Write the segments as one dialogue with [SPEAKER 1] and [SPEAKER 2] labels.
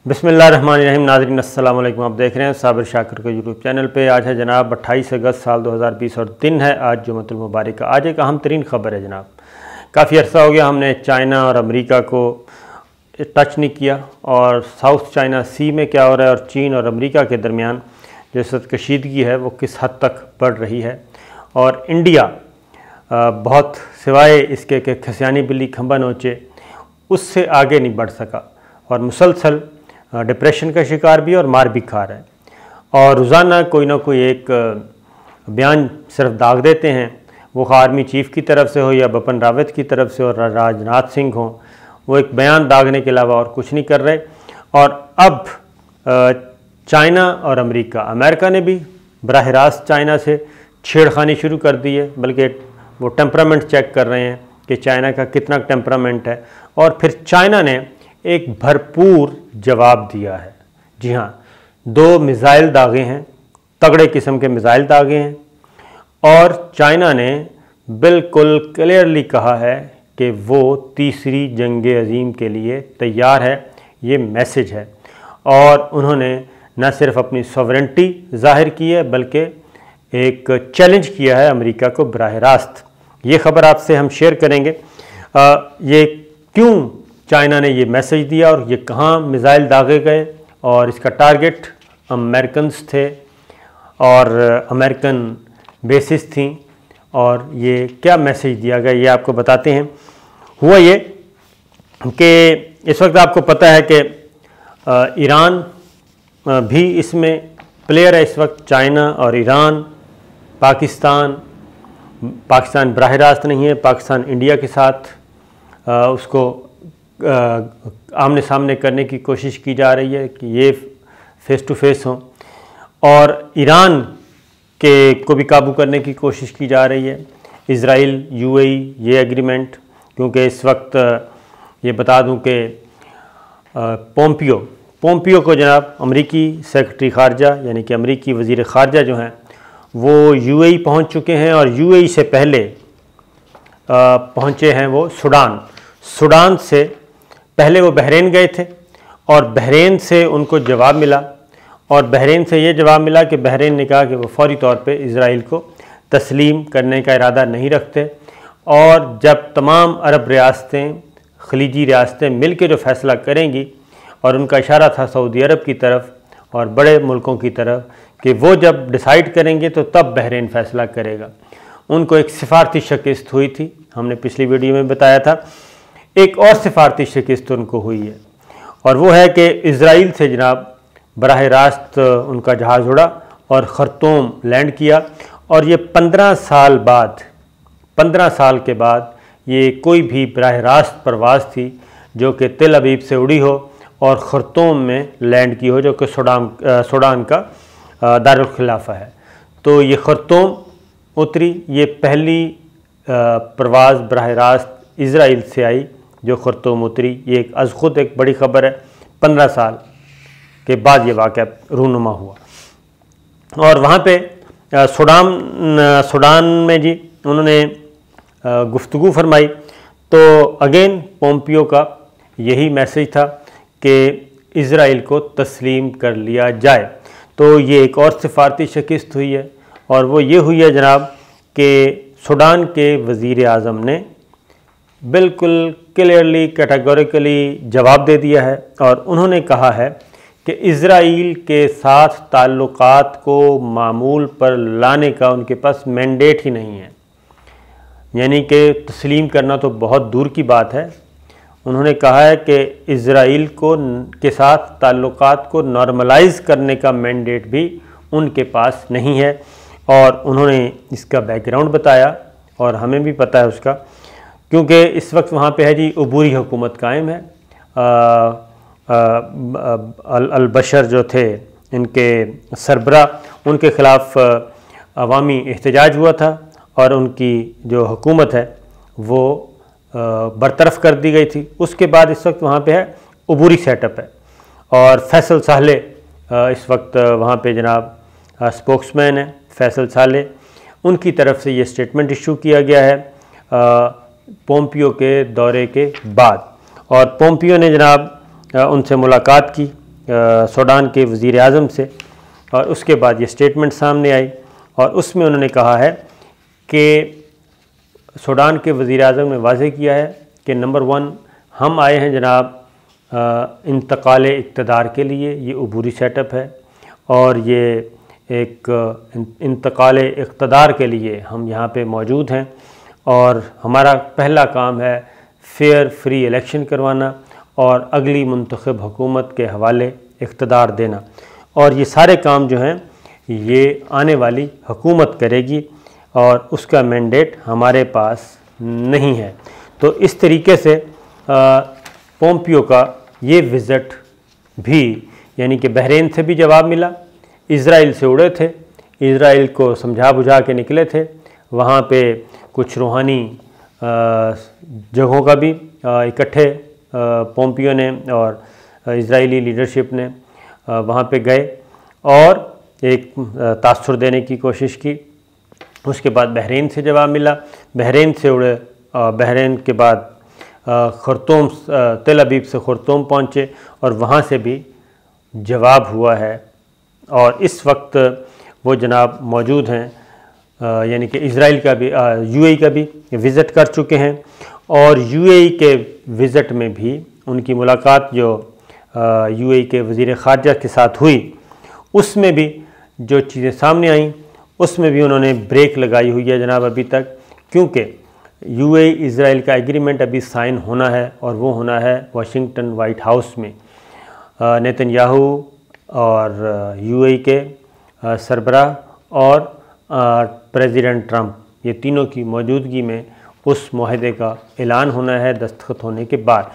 [SPEAKER 1] बिस्मिल्लाहिर्रहमानिर्रहीम। नाज़रीन अस्सलाम वालेकुम। आप देख रहे हैं साबिर शाकिर के यूट्यूब चैनल पे। आज है जनाब 28 अगस्त साल 2020 और दिन है आज जुम्मतुल मुबारक का। आज एक अहम तरीन ख़बर है जनाब। काफ़ी अर्सा हो गया हमने चाइना और अमेरिका को टच नहीं किया, और साउथ चाइना सी में क्या हो रहा है और चीन और अमेरिका के दरमियान जो कशीदगी है वो किस हद तक बढ़ रही है, और इंडिया बहुत सिवाय इसके कि खसियानी बिल्ली खंबा नोचे उससे आगे नहीं बढ़ सका, और मुसलसल डिप्रेशन का शिकार भी और मार भी खा रहा है। और रोज़ाना कोई ना कोई एक बयान सिर्फ दाग देते हैं, वो आर्मी चीफ़ की तरफ से हो या बिपिन रावत की तरफ से और राजनाथ सिंह हो, वो एक बयान दागने के अलावा और कुछ नहीं कर रहे। और अब चाइना और अमेरिका ने भी बराह रास्त चाइना से छेड़खानी शुरू कर दी है, बल्कि वो टेम्परामेंट चेक कर रहे हैं कि चाइना का कितना टेम्परामेंट है, और फिर चाइना ने एक भरपूर जवाब दिया है। जी हाँ, 2 मिज़ाइल दागे हैं, तगड़े किस्म के मिज़ाइल दागे हैं, और चाइना ने बिल्कुल क्लियरली कहा है कि वो तीसरी जंग अज़ीम के लिए तैयार है। ये मैसेज है, और उन्होंने न सिर्फ अपनी सॉवरेंटी ज़ाहिर की है बल्कि एक चैलेंज किया है अमेरिका को बराह रास्त। ये ख़बर आपसे हम शेयर करेंगे। ये क्यों चाइना ने ये मैसेज दिया और ये कहाँ मिज़ाइल दागे गए, और इसका टारगेट अमेरिकन्स थे और अमेरिकन बेसिस थी, और ये क्या मैसेज दिया गया ये आपको बताते हैं। हुआ ये कि इस वक्त आपको पता है कि ईरान भी इसमें प्लेयर है। इस वक्त चाइना और ईरान, पाकिस्तान बराह रास्त नहीं है, पाकिस्तान इंडिया के साथ उसको आमने सामने करने की कोशिश की जा रही है कि ये फ़ेस टू फेस हों, और ईरान के को भी काबू करने की कोशिश की जा रही है। इज़राइल यूएई ये एग्रीमेंट, क्योंकि इस वक्त ये बता दूं कि पोम्पियो को जनाब अमरीकी सेक्रेटरी ख़ारजा यानी कि अमरीकी वज़ीर ख़ारजा जो हैं वो यूएई पहुंच चुके हैं, और यूएई से पहले पहुंचे हैं वो सूडान से पहले वो बहरीन गए थे, और बहरीन से उनको जवाब मिला, और बहरीन से ये जवाब मिला कि बहरीन ने कहा कि वो फौरी तौर पे इज़राइल को तस्लीम करने का इरादा नहीं रखते, और जब तमाम अरब रियासतें, खलीजी रियासतें मिल के जो फ़ैसला करेंगी, और उनका इशारा था सऊदी अरब की तरफ और बड़े मुल्कों की तरफ कि वो जब डिसाइड करेंगे तो तब बहरीन फ़ैसला करेगा। उनको एक सिफारती शिकस्त हुई थी, हमने पिछली वीडियो में बताया था। एक और सिफारती शिकस्त उनको हुई है, और वो है कि इज़राइल से जनाब बराह रास्त उनका जहाज़ उड़ा और खर्तूम लैंड किया, और ये 15 साल के बाद ये कोई भी बराह रास्त परवाज़ थी जो कि तेल अवीव से उड़ी हो और खर्तूम में लैंड की हो, जो कि सूडान का दारुल खिलाफा है। तो ये खर्तूम उतरी, ये पहली परवाज़ बराह रास्त इज़राइल से आई जो खर्तूम उतरी। ये एक अज़ खुद एक बड़ी ख़बर है। 15 साल के बाद ये वाक़या रूनुमा हुआ, और वहाँ पे सूडान में जी उन्होंने गुफ्तगू फरमाई। तो अगेन पोम्पियो का यही मैसेज था कि इज़राइल को तस्लीम कर लिया जाए। तो ये एक और सिफारती शिकस्त हुई है, और वो ये हुई है जनाब कि सूडान के वज़ीर आज़म ने बिल्कुल क्लियरली कैटेगोरिकली जवाब दे दिया है, और उन्होंने कहा है कि इज़राइल के साथ ताल्लुकात को मामूल पर लाने का उनके पास मैंडेट ही नहीं है। यानी कि तस्लीम करना तो बहुत दूर की बात है। उन्होंने कहा है कि इज़राइल के साथ ताल्लुकात को नॉर्मलाइज़ करने का मैंडेट भी उनके पास नहीं है, और उन्होंने इसका बैकग्राउंड बताया, और हमें भी पता है उसका, क्योंकि इस वक्त वहाँ पे है जी अबूरी हुकूमत कायम है। अल बशर जो थे इनके सरबरा, उनके ख़िलाफ़ अवामी एहतजाज हुआ था, और उनकी जो हुकूमत है वो बरतरफ कर दी गई थी। उसके बाद इस वक्त वहाँ पे है अबूरी सेटअप है, और फैसल साले इस वक्त वहाँ पे जनाब स्पोक्समैन है। फैसल साले, उनकी तरफ से ये स्टेटमेंट इशू किया गया है पोम्पियो के दौरे के बाद, और पोम्पियो ने जनाब उनसे मुलाकात की, सूडान के वज़ीर आज़म से, और उसके बाद ये स्टेटमेंट सामने आई और उसमें उन्होंने कहा है कि सूडान के वज़ीर आज़म ने वाज़ेह किया है कि नंबर 1 हम आए हैं जनाब इंतकाल इक़्तिदार के लिए, ये अबूरी सेटअप है और ये एक इंतकाल इक़्तिदार के लिए हम यहाँ पे मौजूद हैं और हमारा पहला काम है फेयर फ्री इलेक्शन करवाना और अगली मुंतखब हुकूमत के हवाले इक़्तिदार देना, और ये सारे काम जो हैं ये आने वाली हुकूमत करेगी और उसका मैंडेट हमारे पास नहीं है। तो इस तरीके से पोम्पियो का ये विज़िट भी, यानी कि बहरीन से भी जवाब मिला, इज़राइल से उड़े थे, इज़राइल को समझा बुझा के निकले थे, वहाँ पे कुछ रूहानी जगहों का भी इकट्ठे पोम्पियो ने और इज़राइली लीडरशिप ने वहाँ पे गए और एक तासुर देने की कोशिश की। उसके बाद बहरीन से जवाब मिला, बहरीन से उड़े, बहरीन के बाद खुर्तुम, तेल अबीब से खुर्तुम पहुँचे और वहाँ से भी जवाब हुआ है और इस वक्त वो जनाब मौजूद हैं, यानी कि इज़राइल का भी यूएई का भी विज़िट कर चुके हैं और यूएई के विज़िट में भी उनकी मुलाकात जो यूएई के वज़ीर ख़ारजा के साथ हुई, उसमें भी जो चीज़ें सामने आईं उसमें भी उन्होंने ब्रेक लगाई हुई है जनाब अभी तक, क्योंकि यूएई इज़राइल का एग्रीमेंट अभी साइन होना है और वो होना है वाशिंगटन वाइट हाउस में। नेतन्याहू और यूएई के सरबराह और प्रेसिडेंट ट्रंप, ये तीनों की मौजूदगी में उस मुआहदे का ऐलान होना है दस्तखत होने के बाद।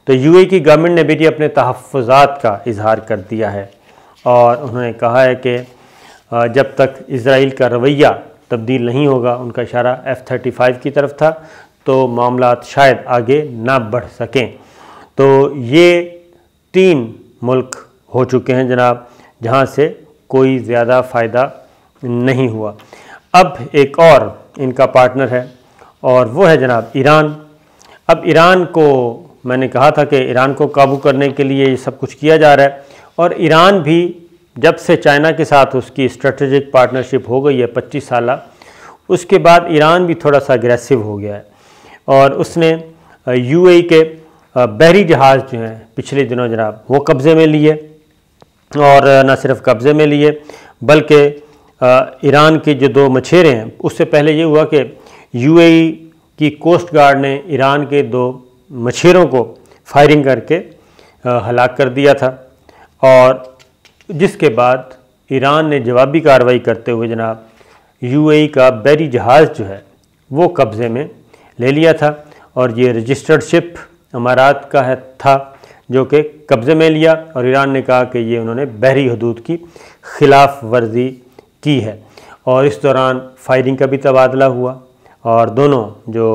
[SPEAKER 1] तो यूएई की गवर्नमेंट ने भी अपने तहफ़्फ़ुज़ात का इजहार कर दिया है और उन्होंने कहा है कि जब तक इज़राइल का रवैया तब्दील नहीं होगा, उनका इशारा F-35 की तरफ था, तो मामलात शायद आगे ना बढ़ सकें। तो ये 3 मुल्क हो चुके हैं जनाब जहाँ से कोई ज़्यादा फ़ायदा नहीं हुआ। अब एक और इनका पार्टनर है और वो है जनाब ईरान। अब ईरान को मैंने कहा था कि ईरान को काबू करने के लिए ये सब कुछ किया जा रहा है और ईरान भी जब से चाइना के साथ उसकी स्ट्रेटेजिक पार्टनरशिप हो गई है 25 साल, उसके बाद ईरान भी थोड़ा सा अग्रेसिव हो गया है और उसने यूएई के बहरी जहाज़ जो हैं पिछले दिनों जनाब वो कब्ज़े में लिए और न सिर्फ कब्ज़े में लिए बल्कि ईरान के जो 2 मछेरे हैं, उससे पहले ये हुआ कि यूएई की कोस्ट गार्ड ने ईरान के 2 मछेरों को फायरिंग करके हलाक कर दिया था और जिसके बाद ईरान ने जवाबी कार्रवाई करते हुए जनाब यूएई का बहरी जहाज़ जो है वो कब्ज़े में ले लिया था और ये रजिस्टर्ड शिप अमारात का था जो कि कब्ज़े में लिया और ईरान ने कहा कि ये उन्होंने बहरी हदूद की ख़िलाफ़ वर्जी की है और इस दौरान फायरिंग का भी तबादला हुआ और दोनों जो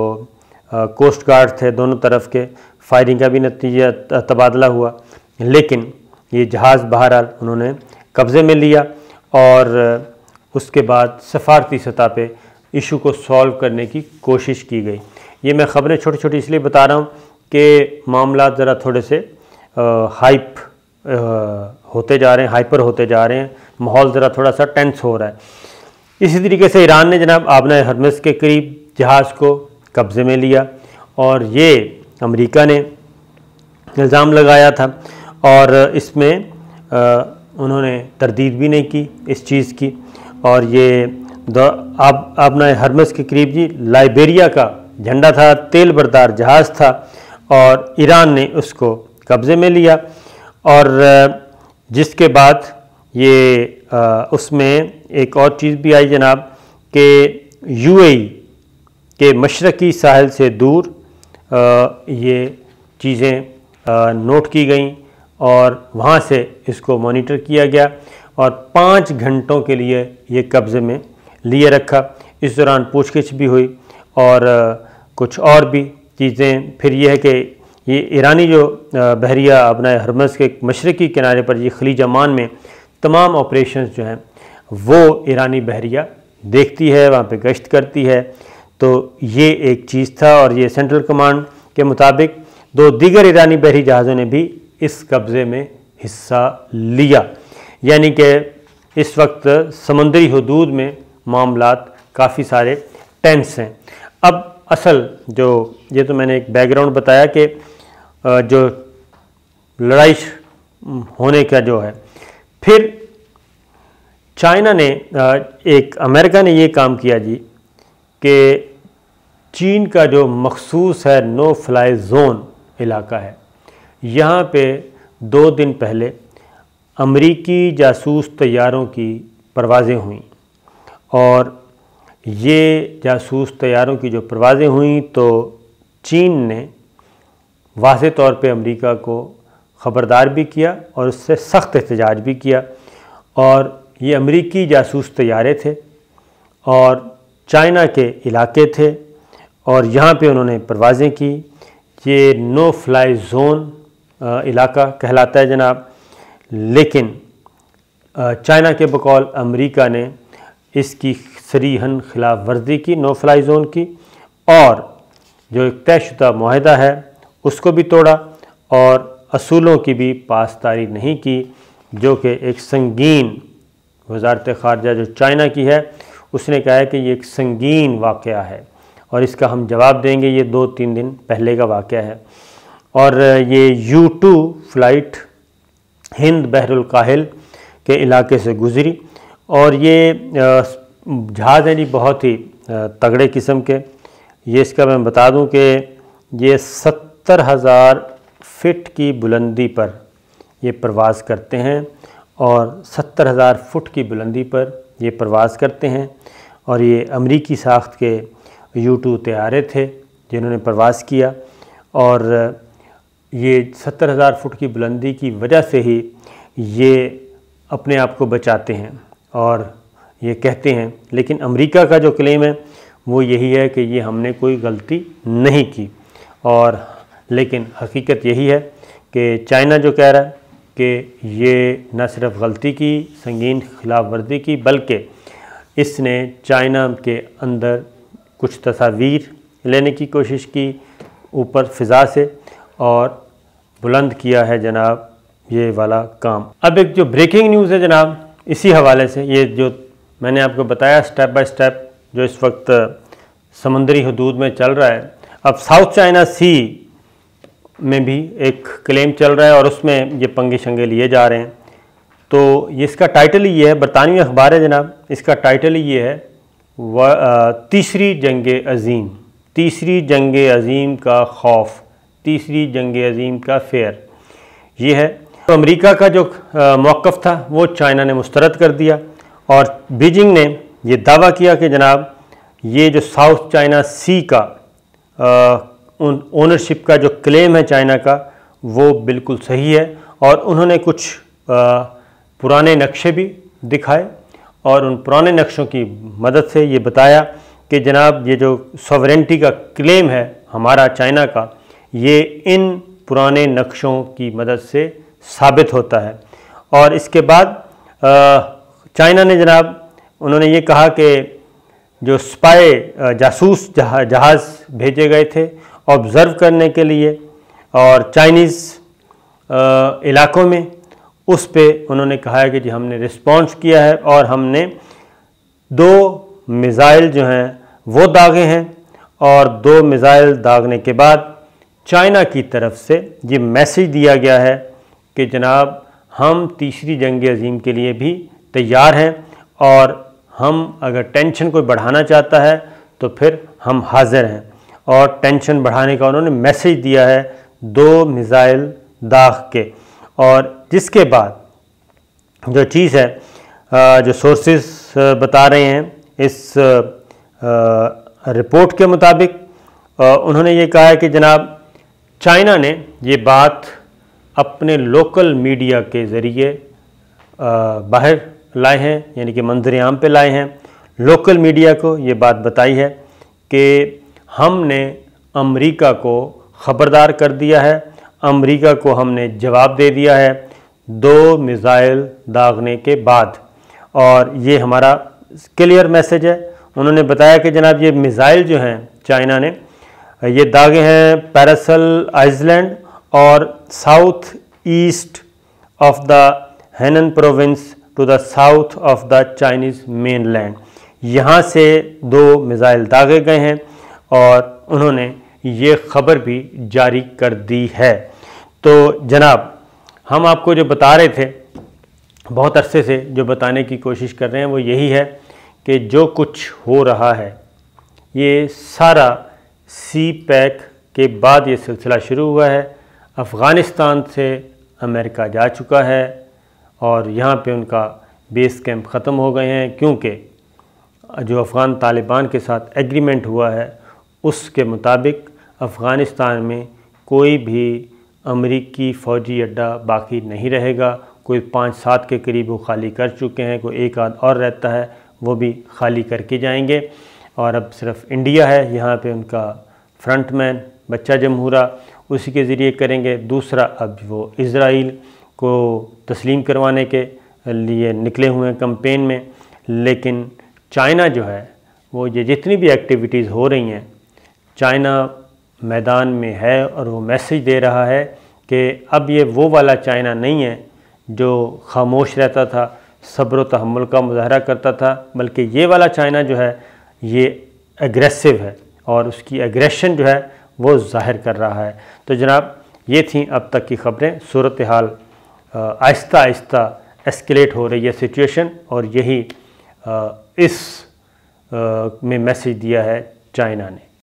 [SPEAKER 1] कोस्ट गार्ड थे दोनों तरफ के फायरिंग का भी नतीजा तबादला हुआ, लेकिन ये जहाज़ बहरहाल उन्होंने कब्ज़े में लिया और उसके बाद सफारती सतह पे इशू को सॉल्व करने की कोशिश की गई। ये मैं ख़बरें छोटी छोटी इसलिए बता रहा हूँ कि मामला ज़रा थोड़े से हाइप होते जा रहे हैं, हाइपर होते जा रहे हैं, माहौल ज़रा थोड़ा सा टेंस हो रहा है। इसी तरीके से ईरान ने जनाब आबना हरमज़ के करीब जहाज़ को कब्ज़े में लिया और ये अमेरिका ने इल्ज़ाम लगाया था और इसमें उन्होंने तरदीद भी नहीं की इस चीज़ की और ये आबना हरमज़ के करीब जी लाइबेरिया का झंडा था, तेल बरदार जहाज़ था और ईरान ने उसको कब्ज़े में लिया और जिसके बाद ये उसमें एक और चीज़ भी आई जनाब कि यूएई के मशरक़ी साहिल से दूर ये चीज़ें नोट की गईं और वहाँ से इसको मॉनिटर किया गया और 5 घंटों के लिए ये कब्ज़े में लिए रखा। इस दौरान पूछगिछ भी हुई और कुछ और भी चीज़ें। फिर ये है कि ये ईरानी जो बहरिया आबना हरमज़ के मशरक़ी किनारे पर ये खलीज अमान में तमाम ऑपरेशंस जो हैं वो ईरानी बहरिया देखती है, वहाँ पे गश्त करती है। तो ये एक चीज़ था और ये सेंट्रल कमांड के मुताबिक 2 दीगर ईरानी बहरी जहाज़ों ने भी इस कब्ज़े में حصہ لیا، یعنی کہ اس وقت سمندری حدود میں معاملات کافی سارے ٹینس ہیں۔ اب اصل جو یہ تو میں نے ایک بیک گراؤنڈ بتایا کہ جو لڑائی ہونے کا جو ہے، پھر چائنا نے امریکہ نے یہ کام کیا جی کہ چین کا جو مخصوص ہے نو فلائی زون علاقہ ہے، یہاں پہ 2 دن پہلے امریکی جاسوس طیاروں کی پروازیں ہوئیں، اور یہ جاسوس طیاروں کی جو پروازیں ہوئیں تو چین نے واضح طور پہ امریکہ کو خبردار بھی کیا اور اس سے سخت احتجاج بھی کیا، اور یہ امریکی جاسوس طیارے تھے اور چائنا کے علاقے تھے اور یہاں پہ انہوں نے پروازیں کی۔ یہ نو فلائی زون علاقہ کہلاتا ہے جناب، لیکن چائنا کے بقول امریکہ نے اس کی صریحاً خلاف ورزی کی نو فلائی زون کی، اور جو ایک طے شدہ معاہدہ ہے اس کو بھی توڑا اور اصولوں کی بھی پاسداری نہیں کی، جو کہ ایک سنگین، وزارت خارجہ جو چائنا کی ہے اس نے کہا ہے کہ یہ ایک سنگین واقعہ ہے اور اس کا ہم جواب دیں گے۔ یہ 2-3 دن پہلے کا واقعہ ہے، اور یہ U2 فلائٹ ہند بحر الکاہل کے علاقے سے گزری، اور یہ جہاز ہے جی بہت ہی تگڑے قسم کے۔ یہ اس کا میں بتا دوں کہ یہ 70,000 فٹ کی بلندی پر یہ پرواز کرتے ہیں، اور 70,000 فٹ کی بلندی پر یہ پرواز کرتے ہیں، اور یہ امریکی ساخت کے U2 طیارے تھے جنہوں نے پرواز کیا، اور یہ 70,000 فٹ کی بلندی کی وجہ سے ہی یہ اپنے آپ کو بچاتے ہیں اور یہ کہتے ہیں، لیکن امریکہ کا جو کلیم ہے وہ یہی ہے کہ یہ ہم نے کوئی غلطی نہیں کی، اور لیکن حقیقت یہی ہے کہ چائنا جو کہہ رہا ہے کہ یہ نہ صرف غلطی کی، سنگین خلاف ورزی کی، بلکہ اس نے چائنا کے اندر کچھ تصاویر لینے کی کوشش کی اوپر فضا سے اور بلند کیا ہے جناب یہ والا کام۔ اب ایک جو بریکنگ نیوز ہے جناب اسی حوالے سے، یہ جو میں نے آپ کو بتایا سٹیپ بائی سٹیپ جو اس وقت سمندری حدود میں چل رہا ہے، اب ساؤتھ چائنا سی میں بھی ایک کلیم چل رہا ہے اور اس میں یہ پنگے شنگے لیے جا رہے ہیں۔ تو اس کا ٹائٹل ہی یہ ہے، برطانوی اخبار ہے جناب، اس کا ٹائٹل ہی یہ ہے تیسری جنگ عظیم، تیسری جنگ عظیم کا خوف، تیسری جنگ عظیم کا فیئر۔ یہ ہے امریکہ کا جو موقف تھا وہ چائنا نے مسترد کر دیا، اور بیجنگ نے یہ دعویٰ کیا کہ جناب یہ جو ساؤتھ چائنا سی کا اونرشپ کا جو کلیم ہے چائنا کا وہ بالکل صحیح ہے، اور انہوں نے کچھ پرانے نقشے بھی دکھائے اور ان پرانے نقشوں کی مدد سے یہ بتایا کہ جناب یہ جو سوورنٹی کا کلیم ہے ہمارا چائنا کا، یہ ان پرانے نقشوں کی مدد سے ثابت ہوتا ہے۔ اور اس کے بعد چائنا نے جناب انہوں نے یہ کہا کہ جو سپائی جاسوس جہاز بھیجے گئے تھے آبزرو کرنے کے لیے اور چائنیز علاقوں میں، اس پہ انہوں نے کہا ہے کہ جی ہم نے رسپانس کیا ہے اور ہم نے 2 میزائل جو ہیں وہ داغے ہیں، اور 2 میزائل داغنے کے بعد چائنا کی طرف سے یہ میسیج دیا گیا ہے کہ جناب ہم تیسری جنگ عظیم کے لیے بھی تیار ہیں، اور ہم اگر ٹینشن کوئی بڑھانا چاہتا ہے تو پھر ہم حاضر ہیں، اور ٹینشن بڑھانے کا انہوں نے میسیج دیا ہے 2 میزائل داغ کے۔ اور جس کے بعد جو چیز ہے جو سورسز بتا رہے ہیں اس رپورٹ کے مطابق انہوں نے یہ کہا ہے کہ جناب چائنا نے یہ بات اپنے لوکل میڈیا کے ذریعے باہر لائے ہیں، یعنی کہ منظر عام پہ لائے ہیں، لوکل میڈیا کو یہ بات بتائی ہے کہ ہم نے امریکہ کو خبردار کر دیا ہے، امریکہ کو ہم نے جواب دے دیا ہے 2 میزائل داغنے کے بعد، اور یہ ہمارا کلیئر میسیج ہے۔ انہوں نے بتایا کہ جناب یہ میزائل جو ہیں چائنا نے یہ داغے ہیں پیراسل آئس لینڈ اور south east of the Henan province to the south of the Chinese mainland. यहाँ से 2 मिज़ाइल दागे गए हैं और उन्होंने ये ख़बर भी जारी कर दी है। तो जनाब, हम आपको जो बता रहे थे, बहुत अरसे से जो बताने की कोशिश कर रहे हैं वो यही है कि जो कुछ हो रहा है ये सारा सी पैक के बाद ये सिलसिला शुरू हुआ है। अफ़ग़ानिस्तान से अमेरिका जा चुका है और यहाँ पे उनका बेस कैंप ख़त्म हो गए हैं, क्योंकि जो अफ़गान तालिबान के साथ एग्रीमेंट हुआ है उसके मुताबिक अफ़ग़ानिस्तान में कोई भी अमरीकी फ़ौजी अड्डा बाकी नहीं रहेगा। कोई 5-7 के करीब वो खाली कर चुके हैं, कोई एक आध और रहता है, वो भी खाली करके जाएंगे और अब सिर्फ इंडिया है यहाँ पे उनका फ्रंटमैन, बच्चा जमहूरा, उसी के ज़रिए करेंगे। दूसरा, अब वो इज़राइल को तस्लीम करवाने के लिए निकले हुए हैं कैंपेन में, लेकिन चाइना जो है वो ये जितनी भी एक्टिविटीज़ हो रही हैं, चाइना मैदान में है और वो मैसेज दे रहा है कि अब ये वो वाला चाइना नहीं है जो खामोश रहता था, सब्र व तहम्मुल का मुज़ाहरा करता था, बल्कि ये वाला चाइना जो है ये एग्रेसिव है और उसकी एग्रेशन जो है वो ज़ाहिर कर रहा है। तो जनाब, ये थी अब तक की ख़बरें। सूरत हाल आहिस्ता आहिस्ता एस्केलेट हो रही है सिचुएशन, और यही इस में मैसेज दिया है चाइना ने।